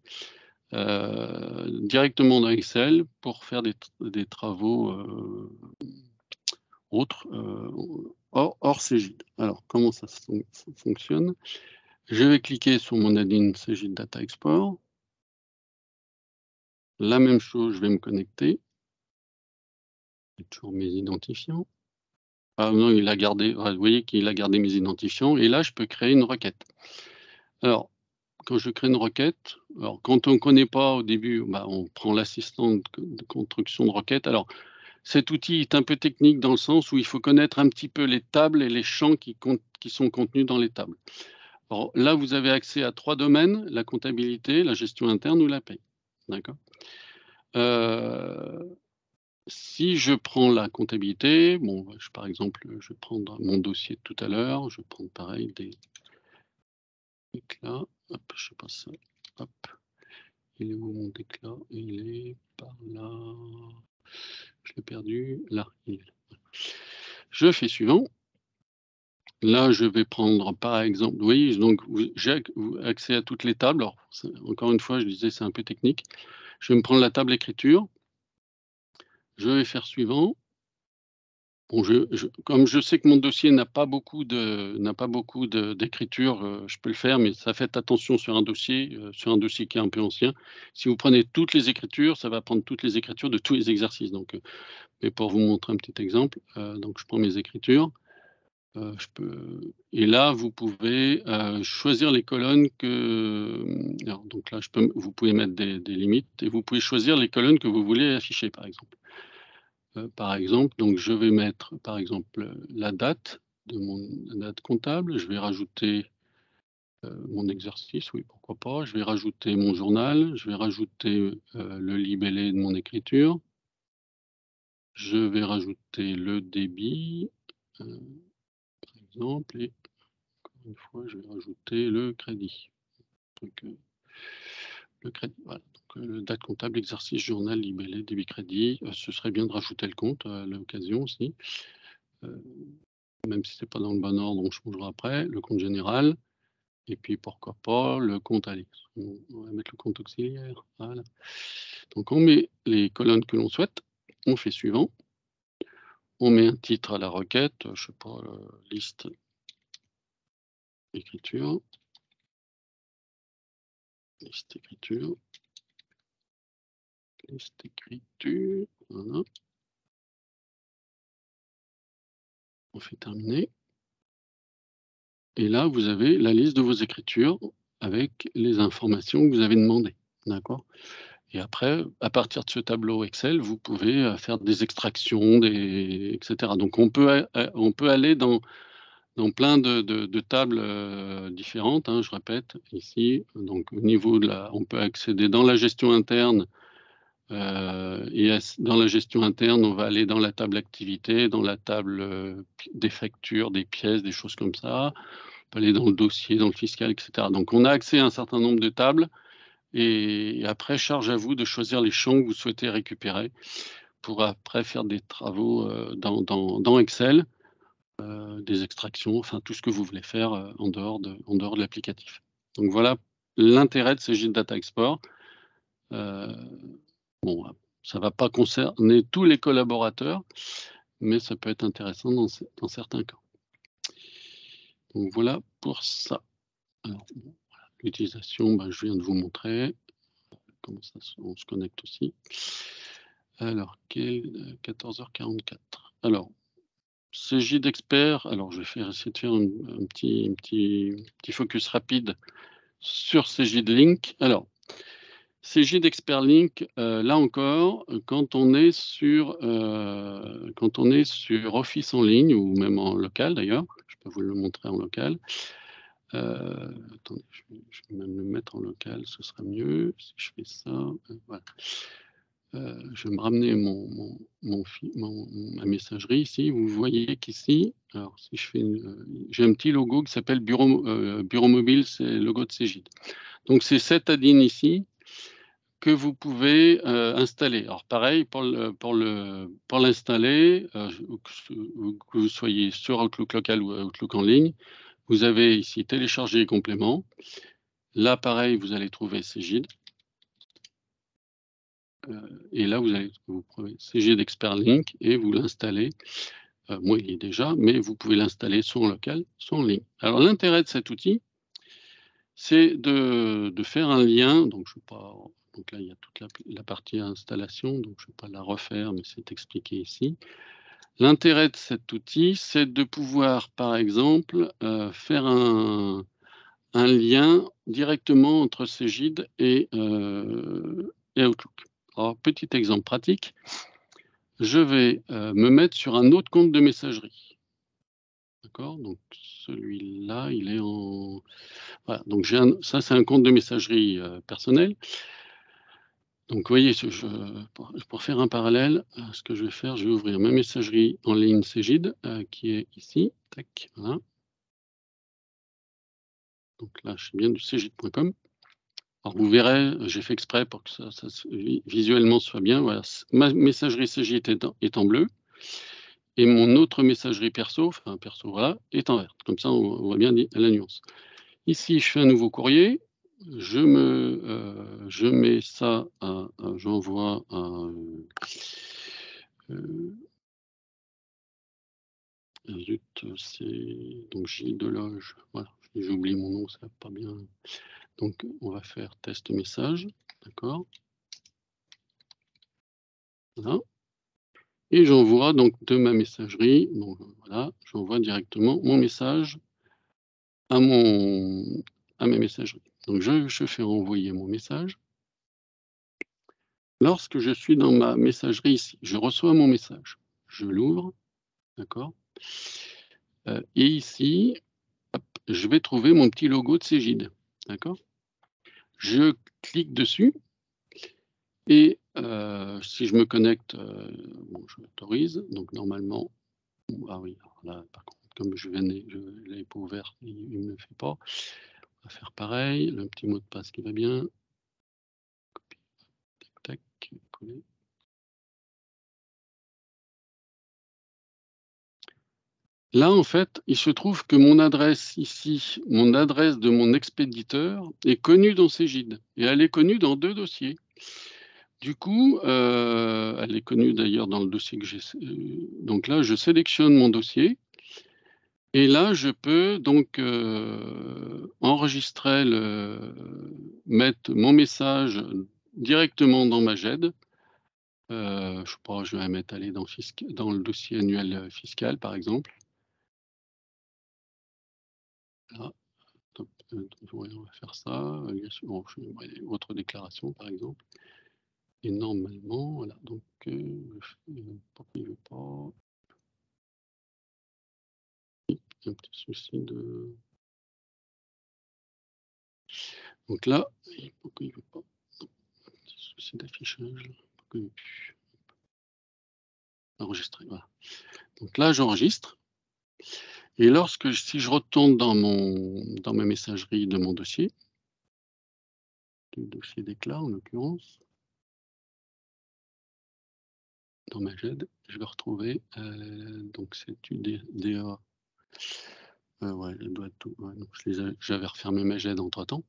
directement dans Excel pour faire des travaux autres hors CGID. Alors, comment ça fonctionne? Je vais cliquer sur mon add-in CGID Data Export. La même chose, je vais me connecter. J'ai toujours mes identifiants. Ah non, il a gardé, vous voyez qu'il a gardé mes identifiants. Et là, je peux créer une requête. Alors, quand je crée une requête, alors quand on ne connaît pas au début, on prend l'assistant de construction de requête. Alors, cet outil est un peu technique dans le sens où il faut connaître un petit peu les tables et les champs qui sont contenus dans les tables. Alors, là, vous avez accès à 3 domaines, la comptabilité, la gestion interne ou la paie. D'accord. Si je prends la comptabilité, bon, par exemple, je vais prendre mon dossier de tout à l'heure, je vais prendre pareil des déclats, hop, je sais pas ça, hop, il est où mon déclat? Il est par là, je l'ai perdu, là, il est là. Je fais suivant. Là, je vais prendre par exemple, oui, donc j'ai accès à toutes les tables. Alors, encore une fois, je disais, c'est un peu technique. Je vais me prendre la table écriture. Je vais faire suivant. Bon, comme je sais que mon dossier n'a pas beaucoup d'écriture, je peux le faire, mais ça faites attention sur un dossier qui est un peu ancien. Si vous prenez toutes les écritures, ça va prendre toutes les écritures de tous les exercices. Donc, mais pour vous montrer un petit exemple, donc je prends mes écritures. Et là, vous pouvez choisir les colonnes alors donc là, vous pouvez mettre des limites et vous pouvez choisir les colonnes que vous voulez afficher, par exemple. Par exemple, donc je vais mettre, par exemple, la date la date comptable. Je vais rajouter mon exercice, oui, pourquoi pas. Je vais rajouter mon journal. Je vais rajouter le libellé de mon écriture. Je vais rajouter le débit, par exemple, et encore une fois, je vais rajouter le crédit. Donc, le crédit, voilà. Donc, date comptable, exercice, journal, libellé, débit, crédit. Ce serait bien de rajouter le compte à l'occasion aussi. Même si c'est pas dans le bon ordre, on changera après. Le compte général. Et puis pourquoi pas le compte Alex. On va mettre le compte auxiliaire. Voilà. Donc on met les colonnes que l'on souhaite. On fait suivant. On met un titre à la requête. Je sais pas, liste écriture. Liste écriture. Liste écriture. Voilà. On fait terminer. Et là, vous avez la liste de vos écritures avec les informations que vous avez demandées. D'accord? Et après, à partir de ce tableau Excel, vous pouvez faire des extractions, etc. Donc on peut aller dans plein de tables différentes, hein, je répète, ici. Donc au niveau on peut accéder dans la gestion interne. Et dans la gestion interne, on va aller dans la table activité, dans la table des factures, des pièces, des choses comme ça. On peut aller dans le dossier, dans le fiscal, etc. Donc on a accès à un certain nombre de tables. Et après, charge à vous de choisir les champs que vous souhaitez récupérer pour après faire des travaux dans Excel, des extractions, enfin tout ce que vous voulez faire en dehors de l'applicatif. Donc voilà l'intérêt de Cegid Data Export. Bon, ça ne va pas concerner tous les collaborateurs, mais ça peut être intéressant dans certains cas. Donc voilà pour ça. Alors, voilà, l'utilisation, je viens de vous montrer. Comment ça, on se connecte aussi. Alors, 14h44. Alors, Cegid Expert. Alors, je vais essayer de faire un petit focus rapide sur Cegid Link. Alors, Cegid Expert Link, là encore, quand on est sur Office en ligne ou même en local d'ailleurs, je peux vous le montrer en local. Attendez, je vais même le mettre en local, ce sera mieux si je fais ça. Voilà. Je vais me ramener ma messagerie ici. Vous voyez qu'ici, alors si je fais j'ai un petit logo qui s'appelle Bureau Mobile, c'est le logo de Cegid. Donc c'est cet add-in ici que vous pouvez installer. Alors pareil, pour l'installer, que vous soyez sur Outlook local ou Outlook en ligne, vous avez ici télécharger les compléments. Là, pareil, vous allez trouver Cegid. Et là, vous prenez Cegid Expert Link et vous l'installez. Moi, il y est déjà, mais vous pouvez l'installer soit en local, soit en ligne. Alors, l'intérêt de cet outil, c'est de faire un lien. Donc, donc là, il y a toute la partie installation, donc je ne vais pas la refaire, mais c'est expliqué ici. L'intérêt de cet outil, c'est de pouvoir, par exemple, faire un lien directement entre Cegid et Outlook. Alors, petit exemple pratique, je vais me mettre sur un autre compte de messagerie. D'accord? Donc celui-là, il est en... Voilà, donc ça c'est un compte de messagerie personnel. Donc, vous voyez, pour faire un parallèle, ce que je vais faire, je vais ouvrir ma messagerie en ligne Cegid, qui est ici. Tac, voilà. Donc là, je suis bien du cegid.com. Alors, vous verrez, j'ai fait exprès pour que ça visuellement soit bien. Voilà, ma messagerie Cegid est en bleu. Et mon autre messagerie perso, enfin perso, voilà, est en vert. Comme ça, on voit bien la nuance. Ici, je fais un nouveau courrier. Je mets ça j'envoie à zut, c'est donc Gilles Deloge. Voilà, j'ai oublié mon nom, ça va pas bien. Donc, on va faire test message, d'accord. Voilà. Et j'envoie donc de ma messagerie, donc voilà, j'envoie directement mon message à ma messagerie. Donc, je fais envoyer mon message. Lorsque je suis dans ma messagerie ici, je reçois mon message. Je l'ouvre, d'accord. Et ici, hop, je vais trouver mon petit logo de Cegid, d'accord. Je clique dessus et si je me connecte, bon, je m'autorise. Donc normalement, ah oui, alors là, par contre, comme je ne l'avais pas ouvert, il ne me le fait pas. On va faire pareil, le petit mot de passe qui va bien. Copier, tac, tac, coller. Là, en fait, il se trouve que mon adresse ici, mon adresse de mon expéditeur est connue dans Cegid et elle est connue dans 2 dossiers. Du coup, elle est connue d'ailleurs dans le dossier que j'ai, donc là, je sélectionne mon dossier et là, je peux donc mettre mon message directement dans ma GED. Je sais pas, je vais mettre aller dans le dossier annuel fiscal, par exemple. Là, top, ouais, on va faire ça. Bon, autre déclaration, par exemple. Et normalement, voilà, donc pourquoi il veut pas? Un petit souci de. Donc là, pourquoi il veut pas? Un petit souci d'affichage. Pourquoi il veut plus? Enregistrer, voilà. Donc là, j'enregistre. Et si je retourne dans ma messagerie de mon dossier, le dossier d'éclat en l'occurrence, dans ma GED, je vais retrouver, donc c'est UDA. Ouais, elle doit être tout. Ouais, donc j'avais refermé ma GED entre-temps.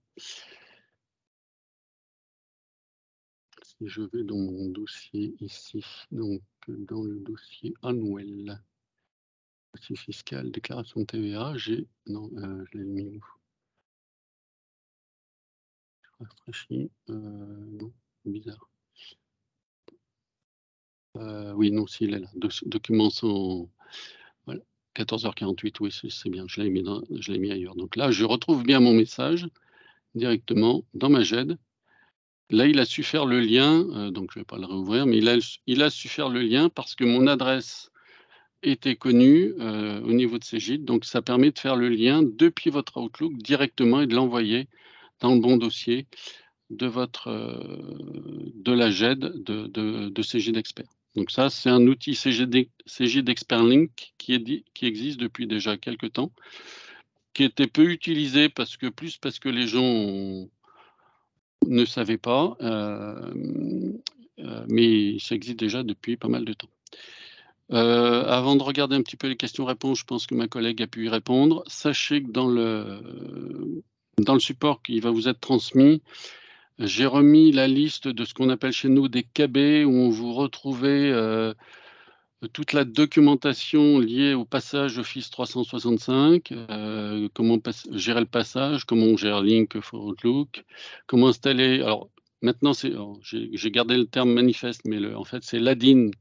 Si je vais dans mon dossier ici, donc dans le dossier annuel, dossier fiscal, déclaration de TVA, non, je l'ai mis où? Je rafraîchis, non, bizarre. Oui, non, s'il est là. Documents sans. Voilà, 14h48, oui, c'est bien, je l'ai mis ailleurs. Donc là, je retrouve bien mon message directement dans ma GED. Là, il a su faire le lien, donc je ne vais pas le réouvrir, mais il a su faire le lien parce que mon adresse était connue au niveau de Cegid. Donc ça permet de faire le lien depuis votre Outlook directement et de l'envoyer dans le bon dossier de la GED de Cegid Expert. Donc ça, c'est un outil Cegid Expert Link qui existe depuis déjà quelques temps, qui était peu utilisé parce que les gens ne savaient pas, mais ça existe déjà depuis pas mal de temps. Avant de regarder un petit peu les questions-réponses, je pense que ma collègue a pu y répondre. Sachez que dans le support qui va vous être transmis, j'ai remis la liste de ce qu'on appelle chez nous des KB, où vous retrouvez toute la documentation liée au passage Office 365, comment gérer le passage, comment on gère Link for Outlook, comment installer. Alors maintenant, j'ai gardé le terme manifeste, mais en fait, c'est l'ADIN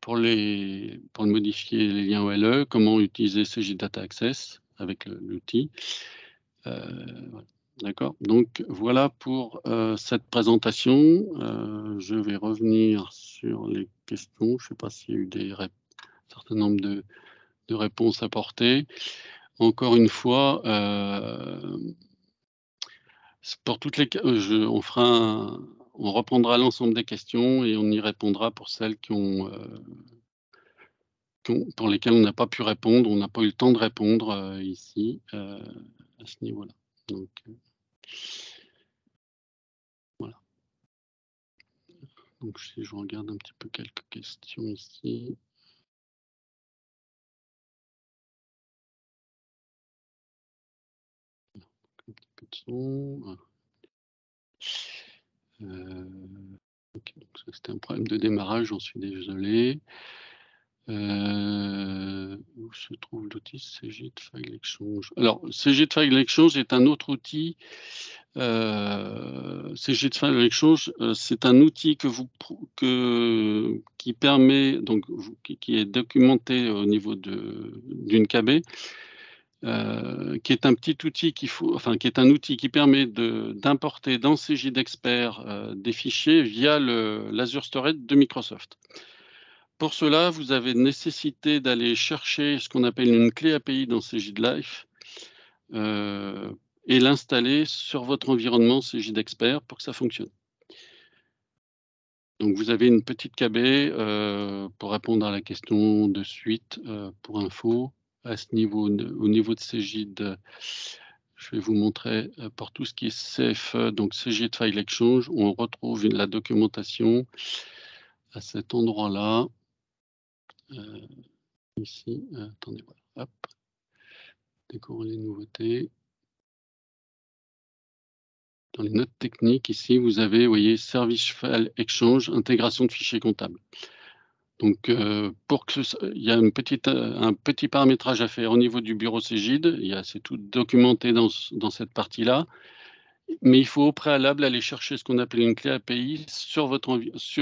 pour le modifier les liens OLE, comment utiliser Cegid Data Access avec l'outil. Voilà. D'accord. Donc voilà pour cette présentation. Je vais revenir sur les questions. Je ne sais pas s'il y a eu un certain nombre de réponses apportées. Encore une fois, pour toutes les on fera on reprendra l'ensemble des questions et on y répondra pour celles pour lesquelles on n'a pas pu répondre, on n'a pas eu le temps de répondre ici à ce niveau-là. Donc, voilà. Donc, si je regarde un petit peu quelques questions ici. Un petit peu de son. Ok, donc ça, c'était un problème de démarrage, j'en suis désolé. Où se trouve l'outil CGIT File Exchange? Alors, CGIT File Exchange est un autre outil. CGIT File Exchange, c'est un outil qui permet, donc, qui est documenté au niveau d'une KB, qui est un petit outil qui est un outil qui permet d'importer dans CGIT Expert des fichiers via l'Azure Storage de Microsoft. Pour cela, vous avez nécessité d'aller chercher ce qu'on appelle une clé API dans CGIT Life et l'installer sur votre environnement CGIT Expert pour que ça fonctionne. Donc, vous avez une petite KB pour répondre à la question de suite pour info. À ce niveau, au niveau de CGIT, je vais vous montrer pour tout ce qui est CFE, donc CGIT File Exchange, on retrouve la documentation à cet endroit-là. Ici, attendez, voilà, hop, découvrir les nouveautés. Dans les notes techniques, ici, vous avez, vous voyez, Service File Exchange, intégration de fichiers comptables. Donc, il y a un petit paramétrage à faire au niveau du bureau CGID. C'est tout documenté dans cette partie-là. Mais il faut au préalable aller chercher ce qu'on appelle une clé API sur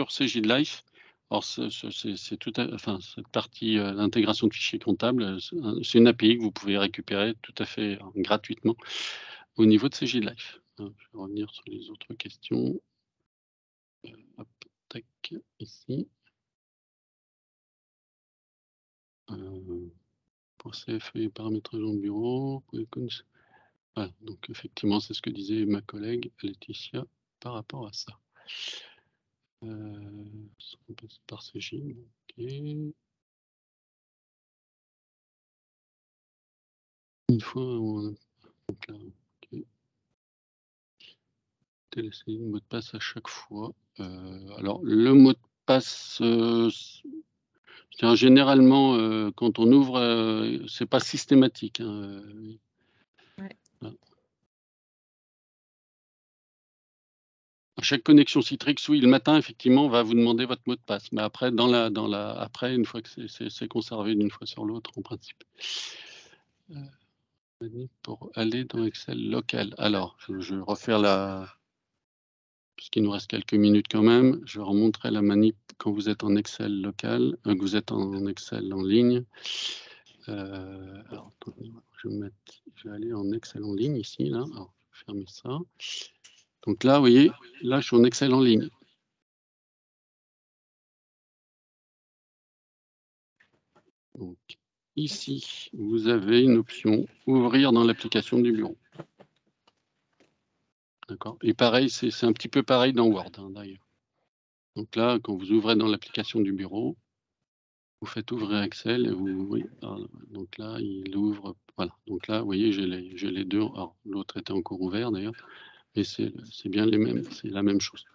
CGID Life. Alors, c'est tout, enfin, cette partie, l'intégration de fichiers comptables, c'est une API que vous pouvez récupérer tout à fait gratuitement au niveau de CGID Life. Je vais revenir sur les autres questions. Hop, tac, ici. Pour CFE et paramétrage en bureau, voilà, donc effectivement, c'est ce que disait ma collègue Laetitia par rapport à ça. On passe par CGID, ok. Une fois, donc là, ok. Laisser le mot de passe à chaque fois. Alors, le mot de passe, généralement, quand on ouvre, c'est pas systématique. Hein, ouais. Voilà. À chaque connexion Citrix, oui, le matin, effectivement, on va vous demander votre mot de passe. Mais après, après, une fois que c'est conservé d'une fois sur l'autre, en principe. Pour aller dans Excel local. Alors, je vais refaire puisqu'il nous reste quelques minutes quand même, je vais remontrer la manip quand vous êtes en Excel local, que vous êtes en Excel en ligne. Alors, attendez, je vais aller en Excel en ligne ici, là. Alors, je vais fermer ça. Donc là, vous voyez, là, je suis en Excel en ligne. Donc, ici, vous avez une option « Ouvrir dans l'application du bureau ». D'accord. Et pareil, c'est un petit peu pareil dans Word, hein, d'ailleurs. Donc là, quand vous ouvrez dans l'application du bureau, vous faites ouvrir Excel et oui, donc là, il ouvre. Voilà. Donc là, vous voyez, j'ai les deux. Alors, l'autre était encore ouvert d'ailleurs, mais c'est bien les mêmes, c'est la même chose.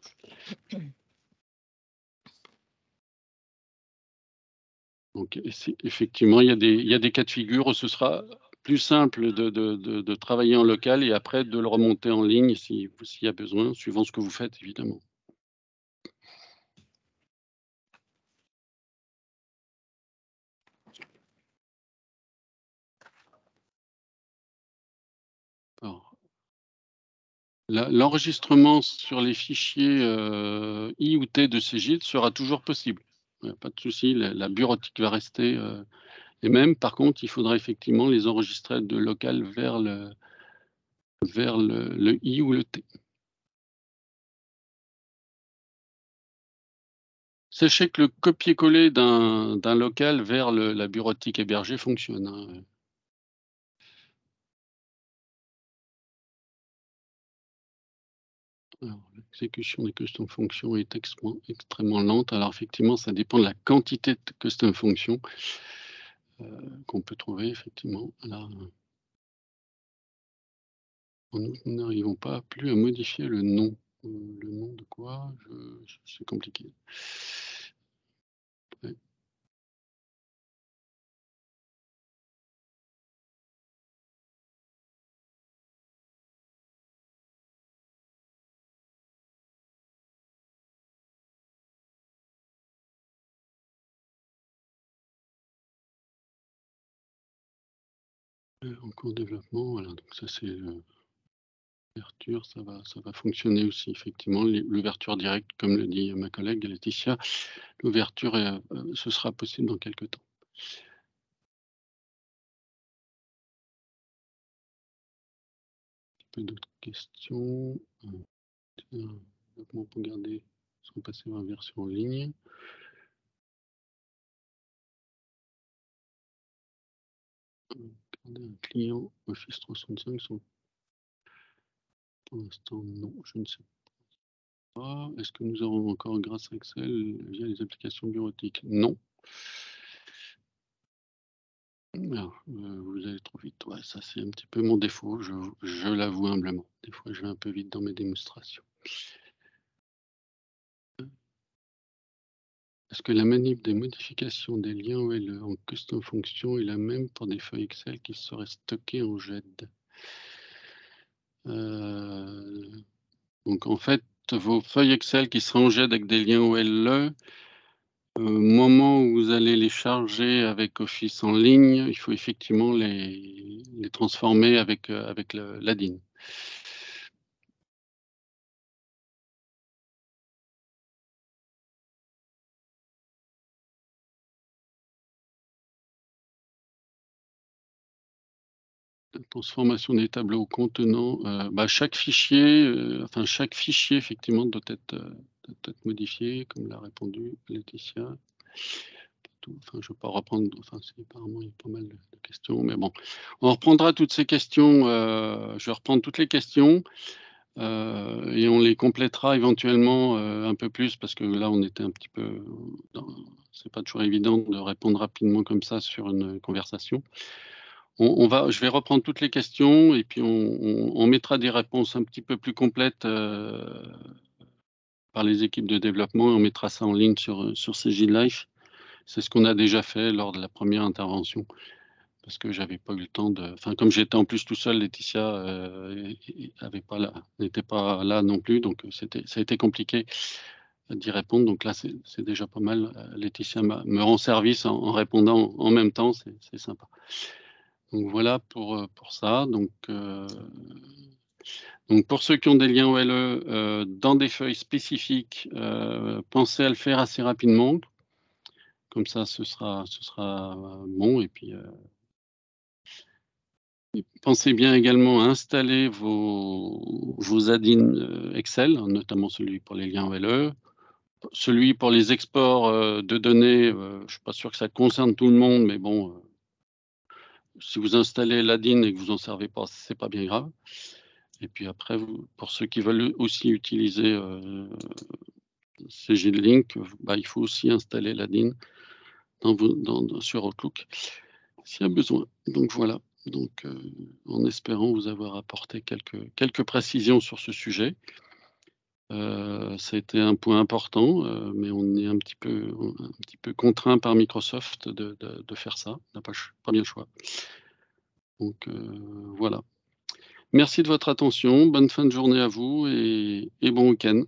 Donc, effectivement, il y a des cas de figure où ce sera plus simple de travailler en local et après de le remonter en ligne s'il y a besoin, suivant ce que vous faites, évidemment. Alors, l'enregistrement sur les fichiers I ou T de CGIT sera toujours possible. Pas de souci, la bureautique va rester les mêmes. Par contre, il faudra effectivement les enregistrer de local vers le I ou le T. Sachez que le copier-coller d'un local vers la bureautique hébergée fonctionne. Hein. Alors, l'exécution des custom fonctions est extrêmement lente. Alors effectivement, ça dépend de la quantité de custom fonctions qu'on peut trouver effectivement. Là, nous n'arrivons pas plus à modifier le nom. Le nom de quoi? C'est compliqué. Ouais. En cours de développement, voilà, donc ça c'est l'ouverture, ça va fonctionner aussi effectivement. L'ouverture directe, comme le dit ma collègue Laetitia, l'ouverture ce sera possible dans quelques temps. Un peu d'autres questions. Développement pour garder, sans passer vers la version en ligne. Garder un client Office 365 sans... Pour l'instant, non, je ne sais pas. Est-ce que nous avons encore grâce à Excel via les applications bureautiques? Non. Alors, vous allez trop vite. Ouais, ça c'est un petit peu mon défaut, je l'avoue humblement. Des fois, je vais un peu vite dans mes démonstrations. Est-ce que la manip des modifications des liens OLE en custom fonction est la même pour des feuilles Excel qui seraient stockées en GED? Donc en fait, vos feuilles Excel qui seraient en GED avec des liens OLE, au moment où vous allez les charger avec Office en ligne, il faut effectivement les transformer avec l'ADIN. La transformation des tableaux contenant, chaque fichier, chaque fichier effectivement doit être modifié, comme l'a répondu Laetitia. Je ne vais pas reprendre, apparemment il y a pas mal de questions, mais bon. On reprendra toutes ces questions, je vais reprendre toutes les questions, et on les complétera éventuellement, un peu plus parce que là on était un petit peu c'est pas toujours évident de répondre rapidement comme ça sur une conversation. Je vais reprendre toutes les questions et puis on mettra des réponses un petit peu plus complètes, par les équipes de développement et on mettra ça en ligne sur CJ Life. C'est ce qu'on a déjà fait lors de la première intervention. Parce que j'avais pas eu le temps comme j'étais en plus tout seul, Laetitia, n'était pas là non plus, donc ça a été compliqué d'y répondre. Donc là, c'est déjà pas mal. Laetitia me rend service en répondant en même temps, c'est sympa. Donc voilà pour ça. Donc pour ceux qui ont des liens OLE, dans des feuilles spécifiques, pensez à le faire assez rapidement. Comme ça, ce sera bon et puis, pensez bien également à installer vos add-ins, Excel, notamment celui pour les liens OLE. Celui pour les exports, de données, je ne suis pas sûr que ça concerne tout le monde, mais bon, si vous installez l'add-in et que vous en servez pas, c'est pas bien grave. Et puis après, pour ceux qui veulent aussi utiliser, CJ Link, il faut aussi installer l'add-in sur Outlook, s'il y a besoin. Donc voilà. Donc, en espérant vous avoir apporté quelques précisions sur ce sujet. Ça a été un point important, mais on est un petit peu contraint par Microsoft de faire ça. On n'a pas bien le choix. Donc, voilà. Merci de votre attention. Bonne fin de journée à vous et bon week-end.